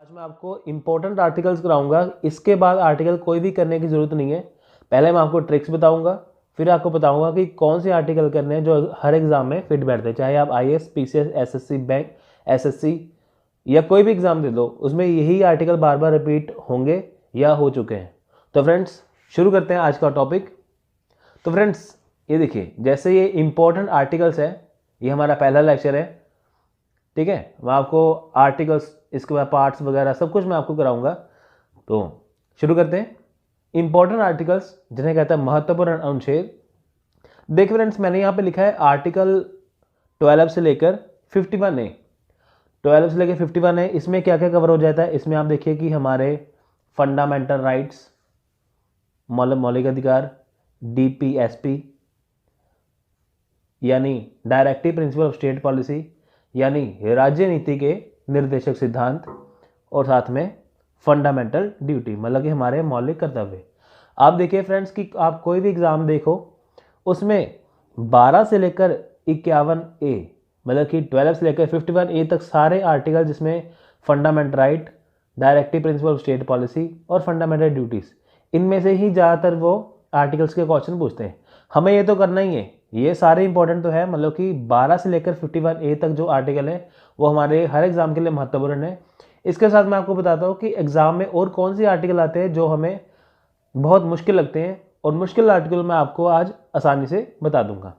आज मैं आपको इंपॉर्टेंट आर्टिकल्स कराऊंगा। इसके बाद आर्टिकल कोई भी करने की ज़रूरत नहीं है। पहले मैं आपको ट्रिक्स बताऊंगा, फिर आपको बताऊंगा कि कौन से आर्टिकल करने हैं जो हर एग्जाम में फिट बैठते हैं। चाहे आप IAS, PCS, SSC, bank, SSC या कोई भी एग्जाम दे दो, उसमें यही आर्टिकल बार बार रिपीट होंगे या हो चुके हैं। तो फ्रेंड्स, शुरू करते हैं आज का टॉपिक। तो फ्रेंड्स, ये देखिए, जैसे ये इंपॉर्टेंट आर्टिकल्स है, ये हमारा पहला लेक्चर है। ठीक है, मैं आपको आर्टिकल्स, इसके बाद पार्ट्स वगैरह सब कुछ मैं आपको कराऊंगा। तो शुरू करते हैं। इंपॉर्टेंट आर्टिकल्स जिन्हें कहता है महत्वपूर्ण अनुच्छेद। देखिए फ्रेंड्स, मैंने यहाँ पे लिखा है आर्टिकल 12 से लेकर 51A। 12 से लेकर 51A, इसमें क्या क्या कवर हो जाता है। इसमें आप देखिए कि हमारे फंडामेंटल राइट्स, मौलिक अधिकार, डीपीएसपी यानी directive principle of state policy, यानी राज्य नीति के निर्देशक सिद्धांत, और साथ में फंडामेंटल ड्यूटी, मतलब कि हमारे मौलिक कर्तव्य। आप देखिए फ्रेंड्स कि आप कोई भी एग्जाम देखो, उसमें 12 से लेकर 51A, मतलब कि 12 से लेकर 51A तक सारे आर्टिकल जिसमें fundamental right, directive principle of state policy और फंडामेंटल ड्यूटीज, इनमें से ही ज़्यादातर वो आर्टिकल्स के क्वेश्चन पूछते हैं। हमें ये तो करना ही है, ये सारे इंपॉर्टेंट तो है, मतलब कि 12 से लेकर 51A तक जो आर्टिकल है वो हमारे हर एग्जाम के लिए महत्वपूर्ण है। इसके साथ मैं आपको बताता हूँ कि एग्जाम में और कौन से आर्टिकल आते हैं जो हमें बहुत मुश्किल लगते हैं, और मुश्किल आर्टिकल मैं आपको आज आसानी से बता दूंगा।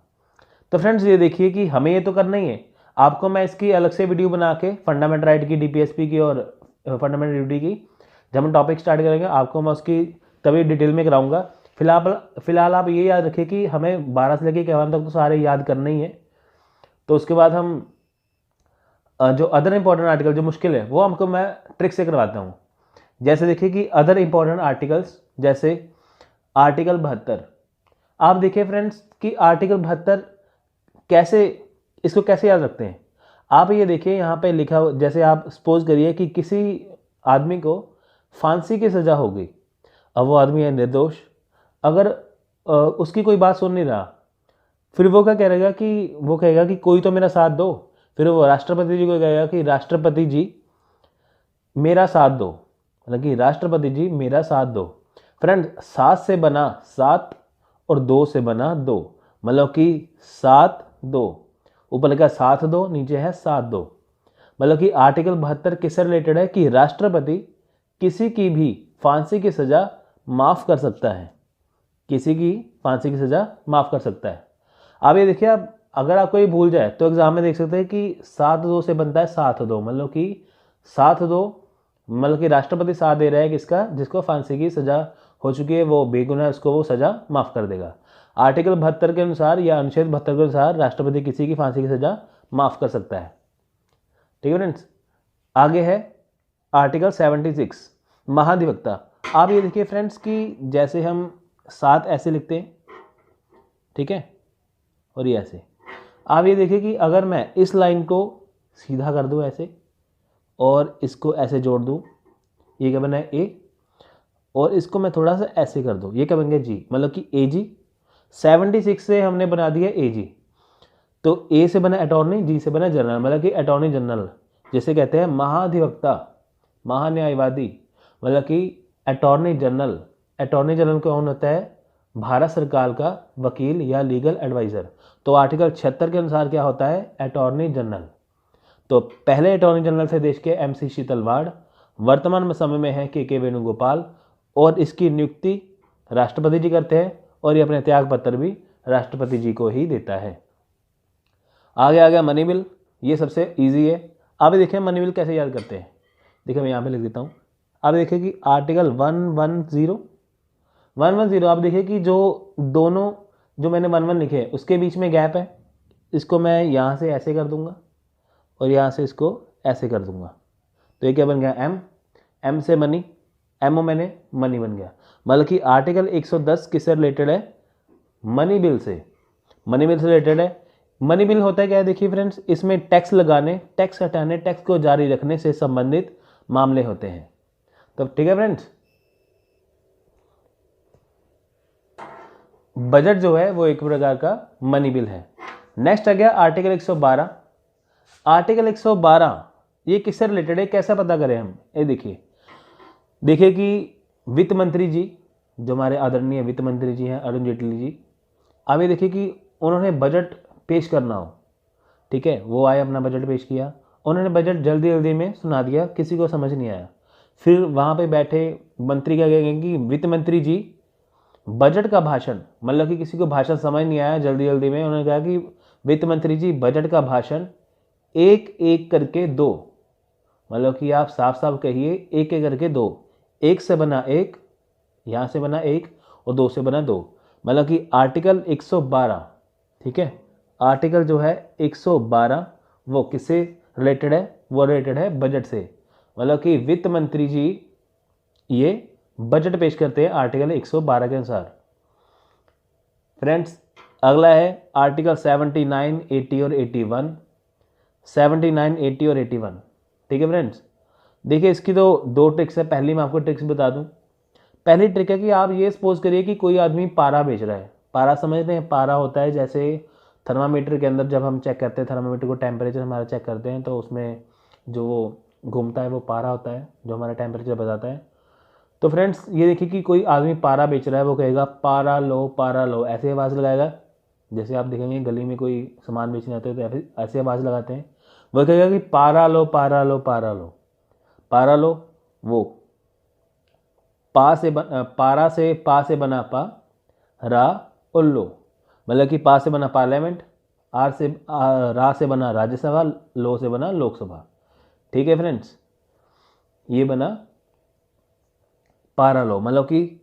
तो फ्रेंड्स, ये देखिए कि हमें ये तो करना ही है। आपको मैं इसकी अलग से वीडियो बना के फंडामेंटल राइट की, डीपीएसपी की और फंडामेंटल ड्यूटी की, जब हम टॉपिक स्टार्ट करेंगे आपको मैं उसकी तभी डिटेल में कराऊंगा। फिलहाल आप ये याद रखिए कि हमें 12 से लेकर 51 तक तो सारे याद करने ही है। तो उसके बाद हम जो अदर इंपॉर्टेंट आर्टिकल जो मुश्किल है वो हमको मैं ट्रिक से करवाता हूँ। जैसे देखिए कि अदर इंपॉर्टेंट आर्टिकल्स, जैसे आर्टिकल 72। आप देखिए फ्रेंड्स कि आर्टिकल 72 कैसे, इसको कैसे याद रखते हैं। आप ये देखिए यहाँ पे लिखा, जैसे आप सपोज करिए कि किसी आदमी को फांसी की सज़ा हो गई। अब वो आदमी है निर्दोष, अगर उसकी कोई बात सुन नहीं रहा, फिर वो क्या कहेगा कि वो कहेगा कि कोई तो मेरा साथ दो। फिर वो राष्ट्रपति जी को कहेगा कि राष्ट्रपति जी मेरा साथ दो, मतलब कि राष्ट्रपति जी मेरा साथ दो। फ्रेंड, 7 से बना 7 और 2 से बना 2, मतलब कि 7 2, ऊपर लिखा 7 2, नीचे है 7 2। मतलब कि आर्टिकल 72 किससे रिलेटेड है कि राष्ट्रपति किसी की भी फांसी की सज़ा माफ़ कर सकता है, किसी की फांसी की सज़ा माफ़ कर सकता है। अब ये देखिए, आप अगर आपको ये भूल जाए तो एग्जाम में देख सकते हैं कि 7 2 से बनता है 7 2, मतलब कि 7 2, मतलब कि राष्ट्रपति साथ दे रहा है किसका, जिसको फांसी की सज़ा हो चुकी है, वो बेगुनाह, उसको वो सज़ा माफ़ कर देगा। आर्टिकल 72 के अनुसार या अनुच्छेद 72 के अनुसार राष्ट्रपति किसी की फांसी की सज़ा माफ़ कर सकता है। ठीक है फ्रेंड्स, आगे है आर्टिकल 76 महाधिवक्ता। आप ये देखिए फ्रेंड्स कि जैसे हम 7 ऐसे लिखते हैं, ठीक है, और ये ऐसे। आप ये देखिए कि अगर मैं इस लाइन को सीधा कर दूं ऐसे और इसको ऐसे जोड़ दूं, ये क्या बना है ए, और इसको मैं थोड़ा सा ऐसे कर दूं, ये क्या बन गया जी, मतलब कि ए जी। 76 से हमने बना दिया ए जी, तो ए से बना अटॉर्नी, जी से बना जनरल, मतलब कि अटॉर्नी जनरल, जिसे कहते हैं महाधिवक्ता, महान्यायवादी, मतलब कि अटॉर्नी जनरल। अटॉर्नी जनरल कौन होता है, भारत सरकार का वकील या लीगल एडवाइज़र। तो आर्टिकल 76 के अनुसार क्या होता है, अटॉर्नी जनरल। तो पहले अटॉर्नी जनरल थे देश के MC शीतलवाड़, वर्तमान समय में है के वेणुगोपाल, और इसकी नियुक्ति राष्ट्रपति जी करते हैं, और ये अपने त्याग पत्र भी राष्ट्रपति जी को ही देता है। आगे आ गया मनी बिल, ये सबसे ईजी है। आप देखिए मनी बिल कैसे याद करते हैं, देखिए मैं यहाँ पे लिख देता हूँ। आप देखिए कि आर्टिकल 110 आप देखिए कि जो दोनों, जो मैंने 11 लिखे हैं उसके बीच में गैप है, इसको मैं यहाँ से ऐसे कर दूंगा और यहाँ से इसको ऐसे कर दूंगा, तो ये क्या बन गया एम, एम से मनी, एमओ मैंने मनी बन गया। मतलब कि आर्टिकल 110 किससे रिलेटेड है, मनी बिल से, मनी बिल से रिलेटेड है। मनी बिल होता है क्या है, देखिए फ्रेंड्स, इसमें टैक्स लगाने, टैक्स हटाने, टैक्स को जारी रखने से संबंधित मामले होते हैं। तो ठीक है फ्रेंड्स, बजट जो है वो एक प्रकार का मनी बिल है। नेक्स्ट आ गया आर्टिकल 112। आर्टिकल 112 ये किससे रिलेटेड है, कैसे पता करें हम, ये देखिए कि वित्त मंत्री जी, जो हमारे आदरणीय वित्त मंत्री जी हैं अरुण जेटली जी, अब ये देखिए कि उन्होंने बजट पेश करना हो, ठीक है, वो आए अपना बजट पेश किया, उन्होंने बजट जल्दी जल्दी में सुना दिया, किसी को समझ नहीं आया। फिर वहाँ पे बैठे मंत्री क्या कहेंगे कि वित्त मंत्री जी बजट का भाषण, मतलब कि किसी को भाषण समझ नहीं आया जल्दी जल्दी में, उन्होंने कहा कि वित्त मंत्री जी बजट का भाषण एक एक करके दो, मतलब कि आप साफ साफ कहिए एक एक करके दो, एक से बना एक, यहाँ से बना एक और दो से बना दो, मतलब कि आर्टिकल 112, ठीक है, आर्टिकल जो है 112 वो किससे रिलेटेड है, वो रिलेटेड है बजट से, मतलब कि वित्त मंत्री जी ये बजट पेश करते हैं आर्टिकल 112 के अनुसार। फ्रेंड्स अगला है आर्टिकल 79, 80 और 81, 79, 80 और 81, ठीक है फ्रेंड्स। देखिए इसकी तो दो ट्रिक्स है, पहली मैं आपको ट्रिक्स बता दूं। पहली ट्रिक है कि आप ये सपोज करिए कि कोई आदमी पारा बेच रहा है, पारा समझते हैं, पारा होता है जैसे थर्मामीटर के अंदर जब हम चेक करते हैं, थर्मामीटर को टेम्परेचर हमारा चेक करते हैं तो उसमें जो वो घूमता है वो पारा होता है जो हमारा टेम्परेचर बताता है। तो फ्रेंड्स ये देखिए कि कोई आदमी पारा बेच रहा है, वो कहेगा पारा लो, ऐसे आवाज़ लगाएगा, जैसे आप देखेंगे गली में कोई सामान बेचने आते हैं तो ऐसे आवाज़ लगाते हैं, वो कहेगा कि पारा लो पारा लो पारा लो, पारा लो, वो पारा से पा से बना पा, रा और लो, मतलब कि पा से बना पार्लियामेंट, रा से बना राज्यसभा, लो से बना लोकसभा, ठीक है फ्रेंड्स, ये बना पारा लो, मतलब कि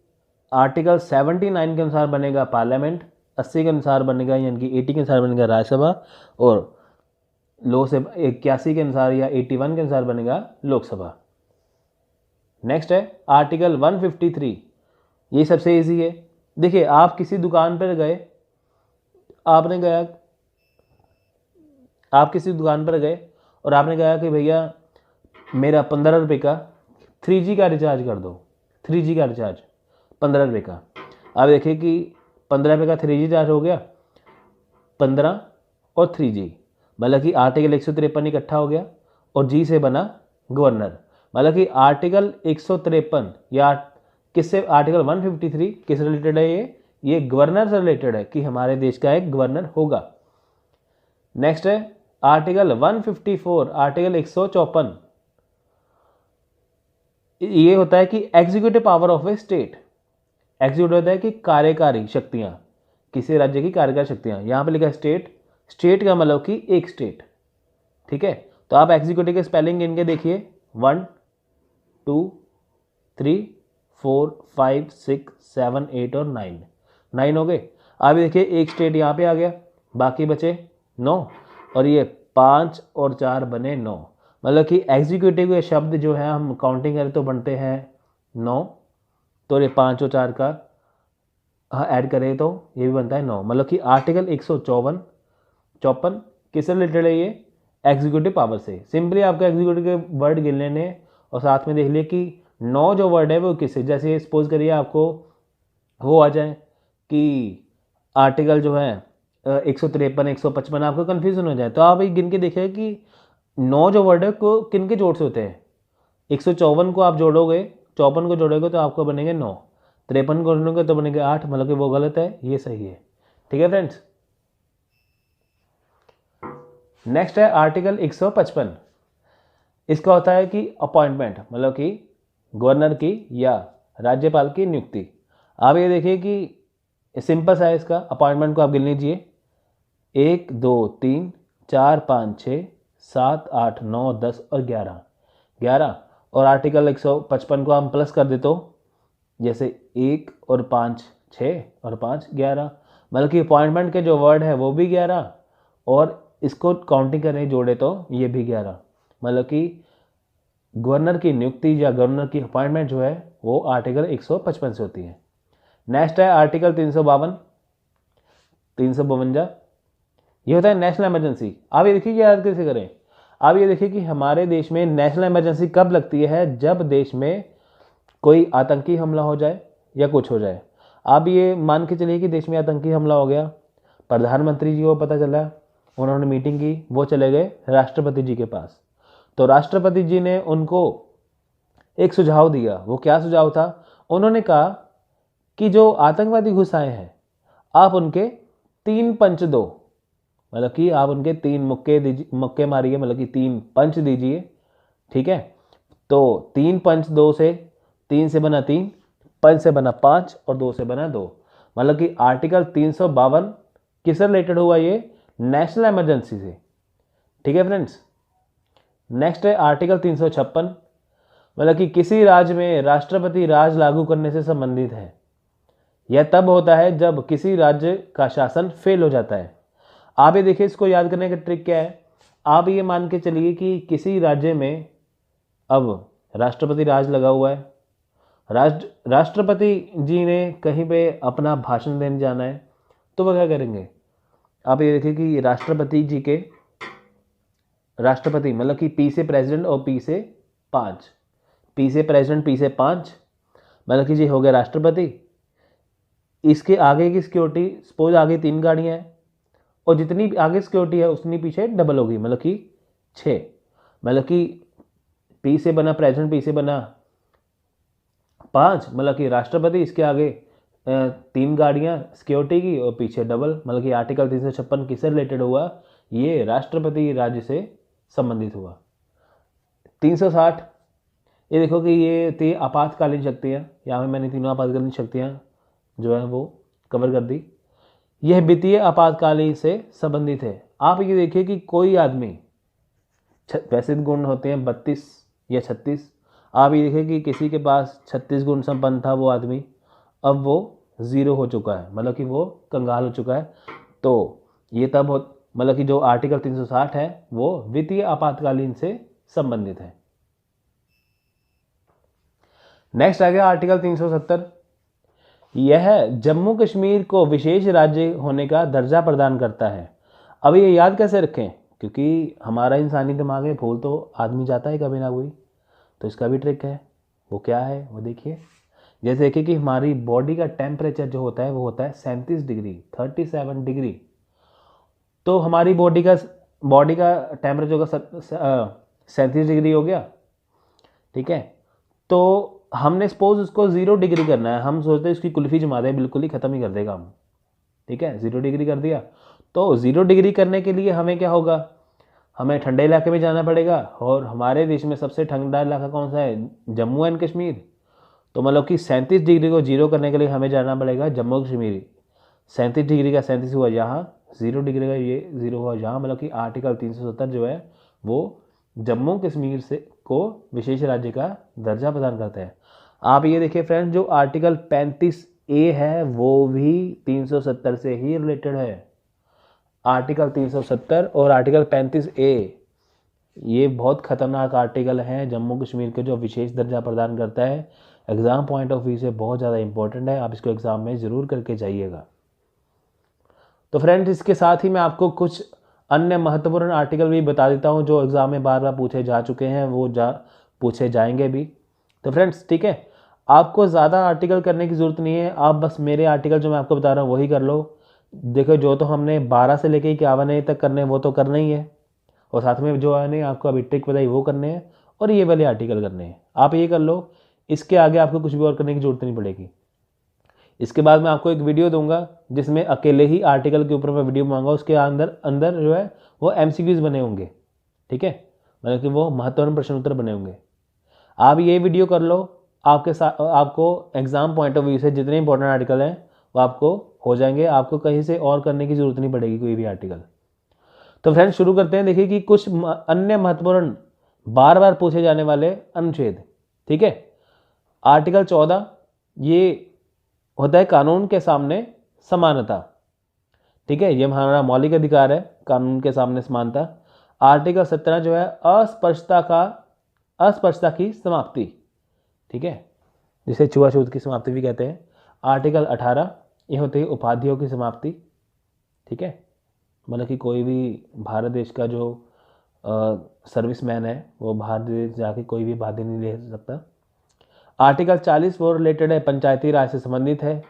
आर्टिकल 79 के अनुसार बनेगा पार्लियामेंट, 80 के अनुसार बनेगा यानी कि 80 के अनुसार बनेगा राज्यसभा, और लो से 81 के अनुसार या 81 के अनुसार बनेगा लोकसभा। नेक्स्ट है आर्टिकल 153, ये सबसे इजी है। देखिए आप किसी दुकान पर गए, आप किसी दुकान पर गए और आपने कहा कि भैया मेरा 15 रुपये का 3G का रिचार्ज कर दो, 3G का रिचार्ज 15 रुपये का। आप देखिए कि 15 रुपये का 3G रिचार्ज हो गया, 15 और 3G, मतलब कि आर्टिकल 153 इकट्ठा हो गया और जी से बना गवर्नर, मतलब कि आर्टिकल 153 या किससे, आर्टिकल 153 किस रिलेटेड है, ये गवर्नर से रिलेटेड है कि हमारे देश का एक गवर्नर होगा। नेक्स्ट है आर्टिकल 154, आर्टिकल 154, ये होता है कि executive power of A state, executive होता है कि कार्यकारी शक्तियां, किसी राज्य की कार्यकारी शक्तियां, यहां पे लिखा स्टेट, स्टेट का मतलब कि एक स्टेट, ठीक है। तो आप एग्जीक्यूटिव के स्पेलिंग इनके देखिए, 1 2 3 4 5 6 7 8 और 9 हो गए। अब देखिए एक स्टेट यहाँ पे आ गया, बाकी बचे 9, और ये 5 और 4 बने 9, मतलब कि एग्जीक्यूटिव के शब्द जो है हम काउंटिंग करें तो बनते हैं 9, तो ये 5 और 4 का ऐड करें तो ये भी बनता है 9, मतलब कि आर्टिकल 154 किससे रिलेटेड है, ये एग्जीक्यूटिव पावर से। सिंपली आपको एग्जीक्यूटिव के वर्ड गिन लेने और साथ में देख लिए कि 9 जो वर्ड है वो किससे, जैसे सपोज करिए आपको वो आ जाए कि आर्टिकल जो है 153 155 आपको कन्फ्यूजन हो जाए, तो आप एक गिन के देखिए कि 9 जो वर्ड है को किन के जोड़ से होते हैं। 154 को आप जोड़ोगे, 54 को जोड़ोगे तो आपको बनेंगे 9, 53 को जोड़ोगे तो बनेंगे 8, मतलब कि वो गलत है, ये सही है, ठीक है फ्रेंड्स। नेक्स्ट है आर्टिकल 155, इसका होता है कि अपॉइंटमेंट, मतलब कि गवर्नर की या राज्यपाल की नियुक्ति। आप ये देखिए कि सिंपल सा है, इसका अपॉइंटमेंट को आप गिन लीजिए, 1 2 3 4 5 6 7 8 9 10 और 11, और आर्टिकल 155 को हम प्लस कर दे तो जैसे 1 और 5 6 और 5 11, मतलब कि अपॉइंटमेंट के जो वर्ड है वो भी 11 और इसको काउंटिंग करें जोड़े तो ये भी 11, मतलब कि गवर्नर की नियुक्ति या गवर्नर की अपॉइंटमेंट जो है वो आर्टिकल 155 से होती है। नेक्स्ट है आर्टिकल 352, ये होता है नेशनल इमरजेंसी। आप ये देखिए याद कैसे करें, आप ये देखिए कि हमारे देश में नेशनल इमरजेंसी कब लगती है, जब देश में कोई आतंकी हमला हो जाए या कुछ हो जाए। आप ये मान के चलिए कि देश में आतंकी हमला हो गया, प्रधानमंत्री जी को पता चला, उन्होंने मीटिंग की, वो चले गए राष्ट्रपति जी के पास, तो राष्ट्रपति जी ने उनको एक सुझाव दिया। वो क्या सुझाव था? उन्होंने कहा कि जो आतंकवादी घुसाए हैं आप उनके 3 पंच दो, मतलब कि आप उनके 3 मुक्के दीजिए, मुक्के मारिए, मतलब कि 3 पंच दीजिए। ठीक है, तो 3 पंच 2 से, 3 से बना 3, पंच से बना 5 और 2 से बना 2, मतलब कि आर्टिकल 352 किससे रिलेटेड हुआ? ये नेशनल इमरजेंसी से। ठीक है फ्रेंड्स, नेक्स्ट है आर्टिकल 356, मतलब कि किसी राज्य में राष्ट्रपति राज लागू करने से संबंधित है। यह तब होता है जब किसी राज्य का शासन फेल हो जाता है। आप ये देखिए, इसको याद करने का ट्रिक क्या है? आप ये मान के चलिए कि किसी राज्य में अब राष्ट्रपति राज लगा हुआ है, राष्ट्रपति जी ने कहीं पे अपना भाषण देने जाना है, तो वह क्या करेंगे? आप ये देखिए कि राष्ट्रपति जी के, राष्ट्रपति मतलब कि पी से प्रेसिडेंट और पी से 5, पी से प्रेसिडेंट पी से 5, मतलब कि जी हो गया राष्ट्रपति। इसके आगे की सिक्योरिटी, सपोज आगे 3 गाड़ियाँ हैं और जितनी आगे सिक्योरिटी है उतनी पीछे डबल होगी, मतलब कि 6, मतलब कि पी से बना प्रेसिडेंट, पी से बना 5, मतलब कि राष्ट्रपति, इसके आगे 3 गाड़ियाँ सिक्योरिटी की और पीछे डबल, मतलब कि आर्टिकल 356 किससे रिलेटेड हुआ? ये राष्ट्रपति राज्य से संबंधित हुआ। 360, ये देखो कि ये थी आपातकालीन शक्तियाँ, यहाँ में मैंने तीनों आपातकालीन शक्तियाँ जो है वो कवर कर दी। यह वित्तीय आपातकालीन से संबंधित है। आप ये देखिए कि कोई आदमी, वैसे गुण होते हैं 32 या 36, आप ये देखिए कि किसी के पास 36 गुण संपन्न था वो आदमी, अब वो 0 हो चुका है, मतलब कि वो कंगाल हो चुका है। तो ये तब हो, मतलब कि जो आर्टिकल 360 है वो वित्तीय आपातकालीन से संबंधित है। नेक्स्ट आ गया आर्टिकल 370। यह जम्मू कश्मीर को विशेष राज्य होने का दर्जा प्रदान करता है। अब ये याद कैसे रखें? क्योंकि हमारा इंसानी दिमाग में भूल तो आदमी जाता है कभी ना कोई, तो इसका भी ट्रिक है। वो क्या है वो देखिए। जैसे देखिए कि हमारी बॉडी का टेम्परेचर जो होता है वो होता है 37 डिग्री, 37 डिग्री। तो हमारी बॉडी का टेम्परेचर होगा 37 डिग्री हो गया। ठीक है, तो हमने सपोज उसको 0 डिग्री करना है, हम सोचते हैं इसकी कुल्फी जमा दें, बिल्कुल ही ख़त्म ही कर देगा हम। ठीक है, 0 डिग्री कर दिया। तो 0 डिग्री करने के लिए हमें क्या होगा? हमें ठंडे इलाके में जाना पड़ेगा, और हमारे देश में सबसे ठंडा इलाका कौन सा है? जम्मू एंड कश्मीर। तो मतलब कि 37 डिग्री को 0 करने के लिए हमें जाना पड़ेगा जम्मू कश्मीर। 37 डिग्री का 37 हुआ यहाँ, 0 डिग्री का ये 0 हुआ यहाँ, मतलब कि आर्टिकल 370 जो है वो जम्मू कश्मीर से को विशेष राज्य का दर्जा प्रदान करता है। आप ये देखिए फ्रेंड्स, जो आर्टिकल 35A है वो भी 370 से ही रिलेटेड है। आर्टिकल 370 और आर्टिकल 35A ये बहुत खतरनाक आर्टिकल हैं जम्मू कश्मीर के, जो विशेष दर्जा प्रदान करता है। एग्ज़ाम पॉइंट ऑफ व्यू से बहुत ज़्यादा इंपॉर्टेंट है, आप इसको एग्ज़ाम में ज़रूर करके जाइएगा। तो फ्रेंड्स, इसके साथ ही मैं आपको कुछ अन्य महत्वपूर्ण आर्टिकल भी बता देता हूँ जो एग्ज़ाम में बार बार पूछे जा चुके हैं, वो पूछे जाएंगे भी। तो फ्रेंड्स ठीक है, आपको ज़्यादा आर्टिकल करने की ज़रूरत नहीं है, आप बस मेरे आर्टिकल जो मैं आपको बता रहा हूँ वही कर लो। देखो, जो तो हमने 12 से लेकर 51 तक करने हैं वो तो करना ही है, और साथ में जो है आपको अभी ट्रिक बताई वो करने हैं, और ये वाले आर्टिकल करने हैं। आप ये कर लो, इसके आगे आपको कुछ भी और करने की ज़रूरत नहीं पड़ेगी। इसके बाद मैं आपको एक वीडियो दूंगा जिसमें अकेले ही आर्टिकल के ऊपर मैं वीडियो मांगा, उसके अंदर अंदर जो है वो MCQs बने होंगे। ठीक है, मतलब कि वो महत्वपूर्ण प्रश्न उत्तर बने होंगे। आप ये वीडियो कर लो, आपके साथ आपको एग्जाम पॉइंट ऑफ व्यू से जितने इंपॉर्टेंट आर्टिकल हैं वो आपको हो जाएंगे, आपको कहीं से और करने की ज़रूरत नहीं पड़ेगी कोई भी आर्टिकल। तो फ्रेंड्स शुरू करते हैं। देखिए कि कुछ अन्य महत्वपूर्ण बार बार पूछे जाने वाले अनुच्छेद। ठीक है, आर्टिकल 14 ये होता है कानून के सामने समानता। ठीक है, ये हमारा मौलिक अधिकार है, कानून के सामने समानता। आर्टिकल 17 जो है अस्पष्टता की समाप्ति। ठीक है, जिसे छुआछूत की समाप्ति भी कहते हैं। आर्टिकल 18 ये होती है उपाधियों की समाप्ति। ठीक है, मतलब कि कोई भी भारत देश का जो सर्विसमैन है वो बाहर देश जाके कोई भी उपाधि नहीं ले सकता। आर्टिकल 40 वो रिलेटेड है पंचायती राज से संबंधित है,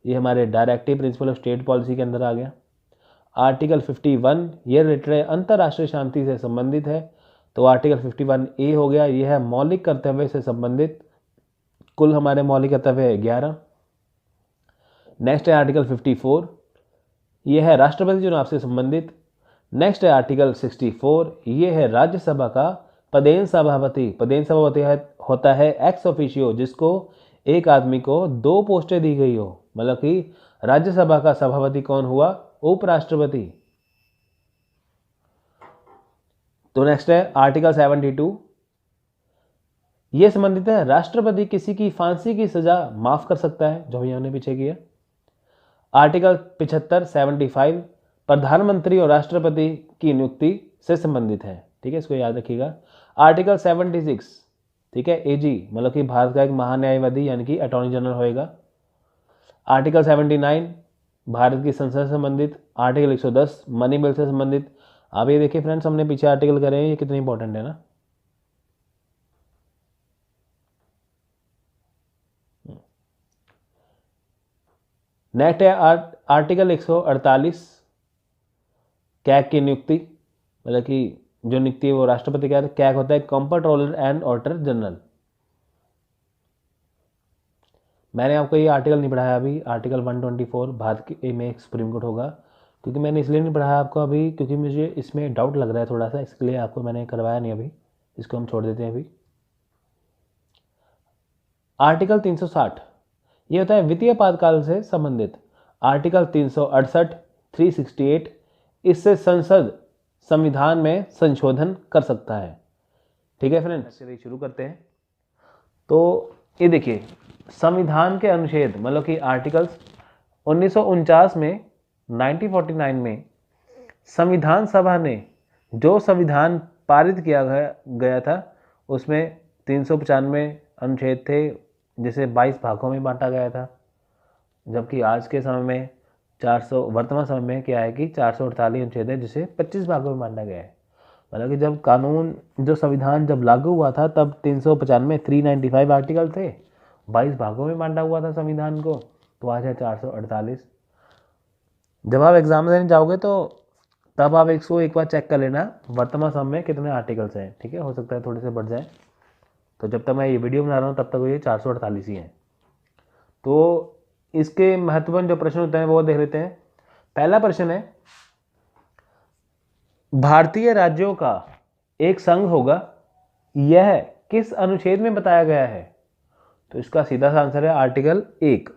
ये हमारे directive principle of state policy के अंदर आ गया। आर्टिकल 51 ये रिलेटेड है अंतर्राष्ट्रीय शांति से संबंधित है, तो आर्टिकल 51A हो गया, यह है मौलिक कर्तव्य से संबंधित। कुल हमारे मौलिक कर्तव्य है 11। नेक्स्ट है आर्टिकल 54, यह है राष्ट्रपति चुनाव से संबंधित। नेक्स्ट है आर्टिकल 64, ये है राज्यसभा का पदेन सभापति। पदेन सभापति होता है एक्स ऑफिशियो, जिसको एक आदमी को 2 पोस्टें दी गई हो, मतलब कि राज्यसभा का सभापति कौन हुआ, उपराष्ट्रपति। तो नेक्स्ट है आर्टिकल 72, ये संबंधित है राष्ट्रपति किसी की फांसी की सजा माफ कर सकता है, जो हमने पीछे किया। आर्टिकल 75 75 प्रधानमंत्री और राष्ट्रपति की नियुक्ति से संबंधित है, ठीक है, इसको याद रखिएगा। आर्टिकल 76, ठीक है, एजी मतलब कि भारत का एक महान्यायवादी यानी कि अटॉर्नी जनरल होएगा। आर्टिकल 79 भारत की संसद से संबंधित। आर्टिकल 110 मनी बिल से संबंधित। अब ये देखिए फ्रेंड्स, हमने पीछे आर्टिकल करे हैं, ये कितने इंपॉर्टेंट है ना। नेक्स्ट है आर्टिकल 148 कैग की नियुक्ति, मतलब कि जो नियुक्ति है वो राष्ट्रपति का। कैग होता है कंप्ट्रोलर एंड ऑडिटर जनरल। मैंने आपको ये आर्टिकल नहीं पढ़ाया अभी, आर्टिकल 124 भारत के में एक सुप्रीम कोर्ट होगा, क्योंकि मैंने इसलिए नहीं पढ़ाया आपको अभी क्योंकि मुझे इसमें डाउट लग रहा है थोड़ा सा, इसके लिए आपको मैंने करवाया नहीं अभी, इसको हम छोड़ देते हैं अभी। आर्टिकल 360 ये होता है वित्तीय आपातकाल से संबंधित। आर्टिकल 368 368 इससे संसद संविधान में संशोधन कर सकता है, ठीक है फ्रेंड्स। चलिए शुरू करते हैं। तो ये देखिए संविधान के अनुच्छेद मतलब कि आर्टिकल्स 1949 में 1949 में संविधान सभा ने जो संविधान पारित किया गया था उसमें 395 अनुच्छेद थे, जिसे 22 भागों में बांटा गया था, जबकि आज के समय में 400 वर्तमान समय में क्या है कि 448 अनुच्छेद है, जिसे 25 भागों में बांटा गया है। मतलब कि जब कानून जो संविधान जब लागू हुआ था तब 395 395 आर्टिकल थे, 22 भागों में बांटा हुआ था संविधान को, तो आज है 448। जब आप एग्जाम देने जाओगे तो तब आप इसको एक बार चेक कर लेना वर्तमान समय में कितने आर्टिकल्स हैं, ठीक है, हो सकता है थोड़े से बढ़ जाए। तो जब तक मैं ये वीडियो बना रहा हूँ तब तक ये 448 ही हैं। तो इसके महत्वपूर्ण जो प्रश्न होते हैं वो देख लेते हैं। पहला प्रश्न है, भारतीय राज्यों का एक संघ होगा, यह किस अनुच्छेद में बताया गया है? तो इसका सीधा सा आंसर है आर्टिकल 1।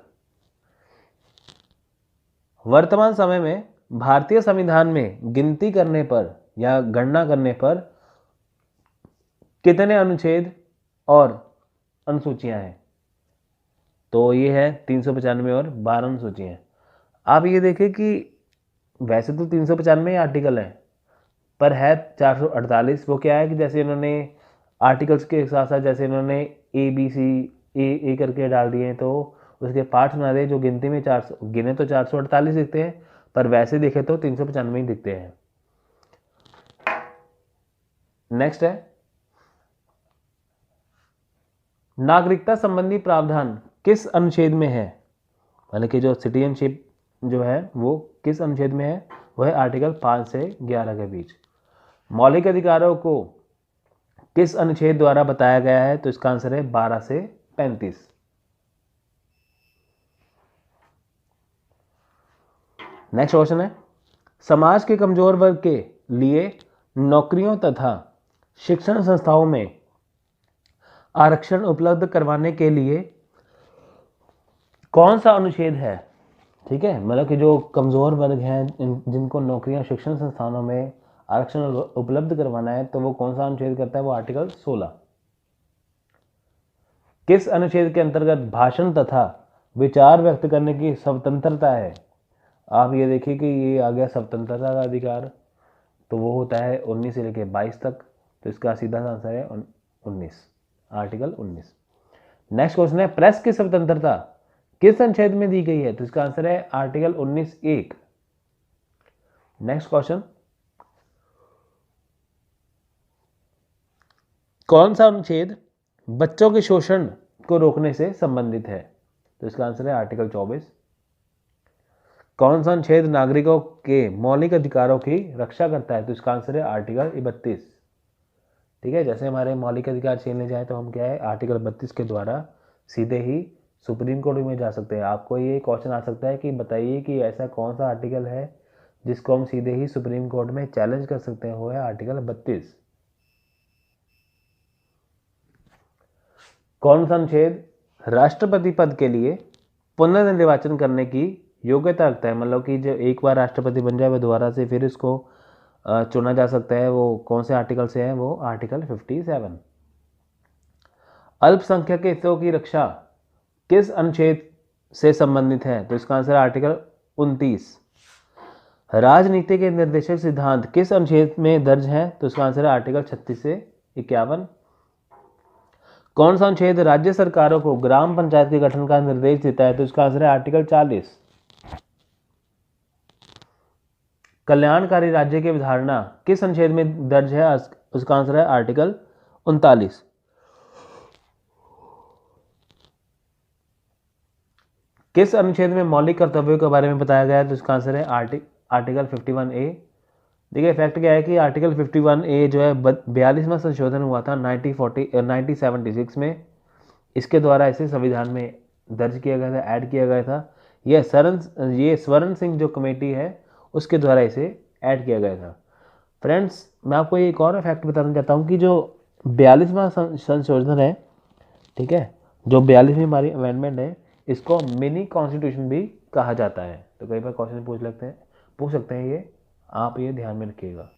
वर्तमान समय में भारतीय संविधान में गिनती करने पर या गणना करने पर कितने अनुच्छेद और अनुसूचियां हैं? तो ये है 395 और 12 अनुसूचियां। आप ये देखें कि वैसे तो 395 आर्टिकल हैं पर है 448। वो क्या है कि जैसे इन्होंने आर्टिकल्स के साथ साथ जैसे इन्होंने ए करके डाल दिए हैं, तो उसके पार्ट्स बना दिए जो गिनती में 400 गिने तो 448 दिखते हैं, पर वैसे देखे तो 395 ही दिखते हैं। नेक्स्ट है, नागरिकता संबंधी प्रावधान किस अनुच्छेद में है? मतलब कि जो सिटीजनशिप जो है वो किस अनुच्छेद में है? वो है आर्टिकल 5 से 11 के बीच। मौलिक अधिकारों को किस अनुच्छेद द्वारा बताया गया है? तो इसका आंसर है 12 से 35। नेक्स्ट क्वेश्चन है, समाज के कमजोर वर्ग के लिए नौकरियों तथा शिक्षण संस्थाओं में आरक्षण उपलब्ध करवाने के लिए कौन सा अनुच्छेद है? ठीक है, मतलब कि जो कमजोर वर्ग हैं जिनको नौकरियां शिक्षण संस्थानों में आरक्षण उपलब्ध करवाना है, तो वो कौन सा अनुच्छेद करता है? वो आर्टिकल 16। किस अनुच्छेद के अंतर्गत भाषण तथा विचार व्यक्त करने की स्वतंत्रता है? आप ये देखिए कि ये आ गया स्वतंत्रता का अधिकार, तो वो होता है 19 से लेकर 22 तक, तो इसका सीधा आंसर है 19, आर्टिकल 19। नेक्स्ट क्वेश्चन है, प्रेस की स्वतंत्रता किस अनुच्छेद में दी गई है? तो इसका आंसर है आर्टिकल 19(1). नेक्स्ट क्वेश्चन, कौन सा अनुच्छेद बच्चों के शोषण को रोकने से संबंधित है? तो इसका आंसर है आर्टिकल 24। कौन सा अनुच्छेद नागरिकों के मौलिक अधिकारों की रक्षा करता है? तो इसका आंसर है आर्टिकल 31। ठीक है। जैसे हमारे मौलिक अधिकार छीनने जाए तो हम क्या है, आर्टिकल 32 के द्वारा सीधे ही सुप्रीम कोर्ट में जा सकते हैं। आपको ये क्वेश्चन आ सकता है कि बताइए कि ऐसा कौन सा आर्टिकल है जिसको हम सीधे ही सुप्रीम कोर्ट में चैलेंज कर सकते हैं, वो है आर्टिकल 32। कौन सा अनुच्छेद राष्ट्रपति पद के लिए पुनर्निर्वाचन करने की योग्यता रखता है, मतलब कि जो एक बार राष्ट्रपति बन जाए वो दोबारा से फिर इसको चुना जा सकता है, वो कौन से आर्टिकल से है, वो आर्टिकल 57। अल्पसंख्यक के हितों की रक्षा किस अनुच्छेद से संबंधित है, तो इसका आंसर आर्टिकल 29। राजनीति के निर्देशक सिद्धांत किस अनुच्छेद में दर्ज है, तो इसका आंसर है आर्टिकल 36 से 51। कौन सा अनुच्छेद राज्य सरकारों को ग्राम पंचायत के गठन का निर्देश देता है, तो इसका आंसर है आर्टिकल 40। कल्याणकारी राज्य की अवधारणा किस अनुच्छेद में दर्ज है, उसका आंसर है आर्टिकल 39। किस अनुच्छेद में मौलिक कर्तव्यों के बारे में बताया गया है, तो इसका आंसर है आर्टिकल 51A। देखिए फैक्ट क्या है कि आर्टिकल 51A जो है 42वां संशोधन हुआ था 1976 में। इसके द्वारा इसे संविधान में दर्ज किया गया था, ऐड किया गया था। ये स्वर्ण सिंह जो कमेटी है उसके द्वारा इसे ऐड किया गया था। फ्रेंड्स, मैं आपको एक और फैक्ट बताना चाहता हूँ कि जो 42वां संशोधन है, ठीक है, जो 42वीं हमारी अमेंडमेंट है, इसको मिनी कॉन्स्टिट्यूशन भी कहा जाता है। तो कई बार क्वेश्चन पूछ सकते हैं ये, आप ये ध्यान में रखिएगा।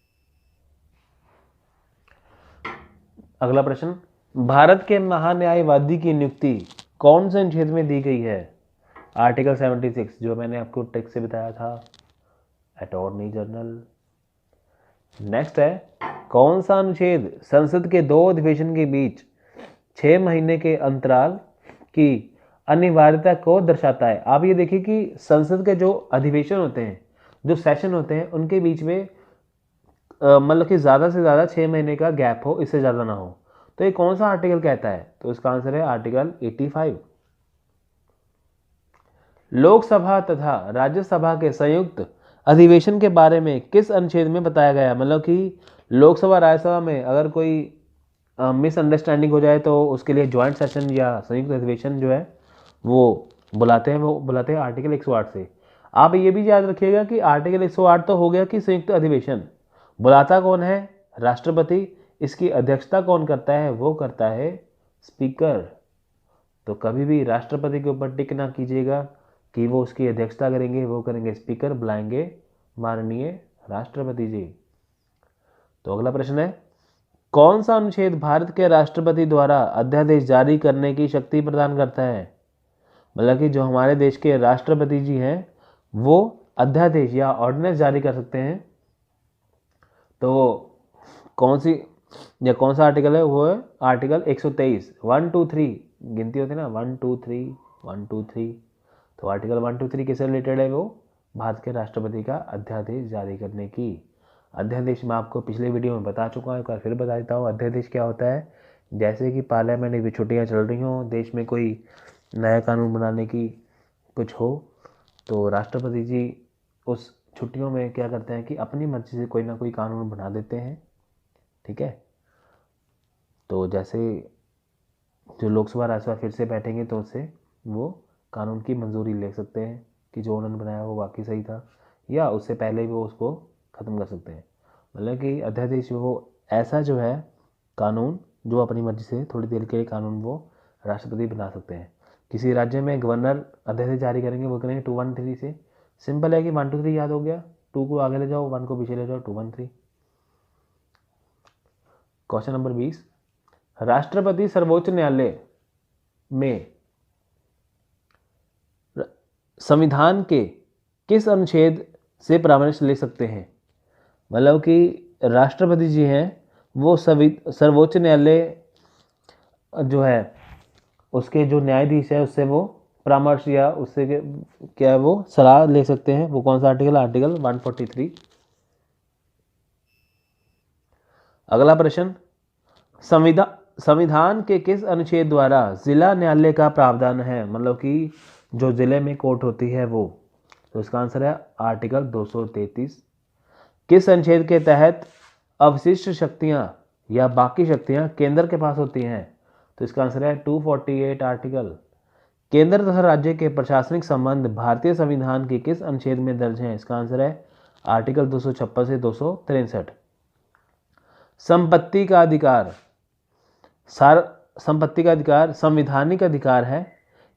अगला प्रश्न, भारत के महान्यायवादी की नियुक्ति कौन से अनुच्छेद में दी गई है, आर्टिकल 76, जो मैंने आपको टेक्स्ट से बताया था, अटॉर्नी जनरल। नेक्स्ट है, कौन सा अनुच्छेद संसद के 2 अधिवेशन के बीच 6 महीने के अंतराल की अनिवार्यता को दर्शाता है। आप ये देखिए कि संसद के जो अधिवेशन होते हैं, जो सेशन होते हैं, उनके बीच में मतलब कि ज़्यादा से ज़्यादा 6 महीने का गैप हो, इससे ज़्यादा ना हो। तो ये कौन सा आर्टिकल कहता है, तो इसका आंसर है आर्टिकल 85। लोकसभा तथा राज्यसभा के संयुक्त अधिवेशन के बारे में किस अनुच्छेद में बताया गया है, मतलब कि लोकसभा राज्यसभा में अगर कोई मिसअंडरस्टैंडिंग हो जाए तो उसके लिए ज्वाइंट सेशन या संयुक्त अधिवेशन जो है वो बुलाते हैं आर्टिकल 108 से। आप ये भी याद रखिएगा कि आर्टिकल 108 तो हो गया कि संयुक्त अधिवेशन बुलाता कौन है, राष्ट्रपति। इसकी अध्यक्षता कौन करता है, वो करता है स्पीकर। तो कभी भी राष्ट्रपति के ऊपर टिक ना कीजिएगा कि वो उसकी अध्यक्षता करेंगे, वो करेंगे स्पीकर, बुलाएंगे माननीय राष्ट्रपति जी। तो अगला प्रश्न है, कौन सा अनुच्छेद भारत के राष्ट्रपति द्वारा अध्यादेश जारी करने की शक्ति प्रदान करता है, मतलब कि जो हमारे देश के राष्ट्रपति जी हैं वो अध्यादेश या ऑर्डिनेंस जारी कर सकते हैं। तो कौन सा आर्टिकल है, वो है आर्टिकल 123। 1 2 3 गिनती होती है ना, 1 2 3 1 2 3। तो आर्टिकल 1 2 3 किससे रिलेटेड है, वो भारत के राष्ट्रपति का अध्यादेश जारी करने की। अध्यादेश मैं आपको पिछले वीडियो में बता चुका हूँ, एक बार फिर बता देता हूँ। अध्यादेश क्या होता है, जैसे कि पार्लियामेंट की छुट्टियाँ चल रही हों, देश में कोई नया कानून बनाने की कुछ हो, तो राष्ट्रपति जी उस छुट्टियों में क्या करते हैं कि अपनी मर्जी से कोई ना कोई कानून बना देते हैं, ठीक है। तो जैसे जो लोकसभा राज्यसभा फिर से बैठेंगे तो उससे वो कानून की मंजूरी ले सकते हैं कि जो उन्होंने बनाया वो वाकई सही था, या उससे पहले भी वो उसको ख़त्म कर सकते हैं। मतलब कि अध्यादेश वो ऐसा जो है कानून जो अपनी मर्जी से थोड़ी देर के लिए कानून वो राष्ट्रपति बना सकते हैं। किसी राज्य में गवर्नर अध्यादेश जारी करेंगे, वो करेंगे 213 से। सिंपल है कि 1 2 3 याद हो गया, 2 को आगे ले जाओ, 1 को पीछे ले जाओ, 2 1 3। क्वेश्चन नंबर 20, राष्ट्रपति सर्वोच्च न्यायालय में संविधान के किस अनुच्छेद से परामर्श ले सकते हैं, मतलब कि राष्ट्रपति जी हैं वो सर्वोच्च न्यायालय जो है उसके जो न्यायाधीश है उससे वो परामर्श या उससे क्या है वो सलाह ले सकते हैं। वो कौन सा आर्टिकल, आर्टिकल 143। अगला प्रश्न, संविधान के किस अनुच्छेद द्वारा जिला न्यायालय का प्रावधान है, मतलब कि जो जिले में कोर्ट होती है वो, तो इसका आंसर है आर्टिकल 233। किस अनुच्छेद के तहत अवशिष्ट शक्तियां या बाकी शक्तियां केंद्र के पास होती हैं? तो इसका आंसर है 248 आर्टिकल। केंद्र तथा राज्य के प्रशासनिक संबंध भारतीय संविधान के किस अनुच्छेद में दर्ज हैं? इसका आंसर है आर्टिकल 256 से 263। संपत्ति का अधिकार संपत्ति का अधिकार संवैधानिक अधिकार है,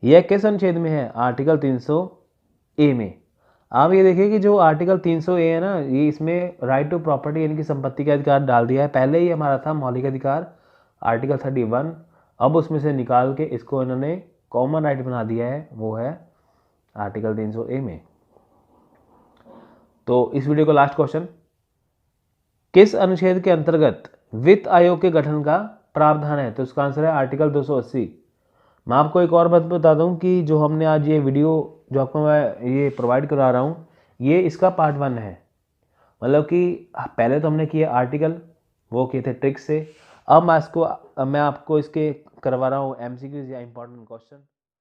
यह किस अनुच्छेद में है? आर्टिकल 300A में। आप ये देखिए कि जो आर्टिकल 300A है ना, ये इसमें राइट टू प्रॉपर्टी यानी कि संपत्ति का अधिकार डाल दिया है। पहले ही हमारा था मौलिक अधिकार आर्टिकल 31, अब उसमें से निकाल के इसको इन्होंने कॉमन राइट बना दिया है, वो है आर्टिकल 300A में। तो इस वीडियो का लास्ट क्वेश्चन, किस अनुच्छेद के अंतर्गत वित्त आयोग के गठन का प्रावधान है? तो इसका आंसर है आर्टिकल 280। मैं आपको एक और बात बता दूं कि जो हमने आज ये वीडियो जो आपको मैं ये प्रोवाइड करा रहा हूँ, ये इसका पार्ट 1 है। मतलब कि पहले तो हमने किए आर्टिकल, वो किए थे ट्रिक से। अब मैं आपको इसके करवा रहा हूँ MCQs या इंपॉर्टेंट क्वेश्चन।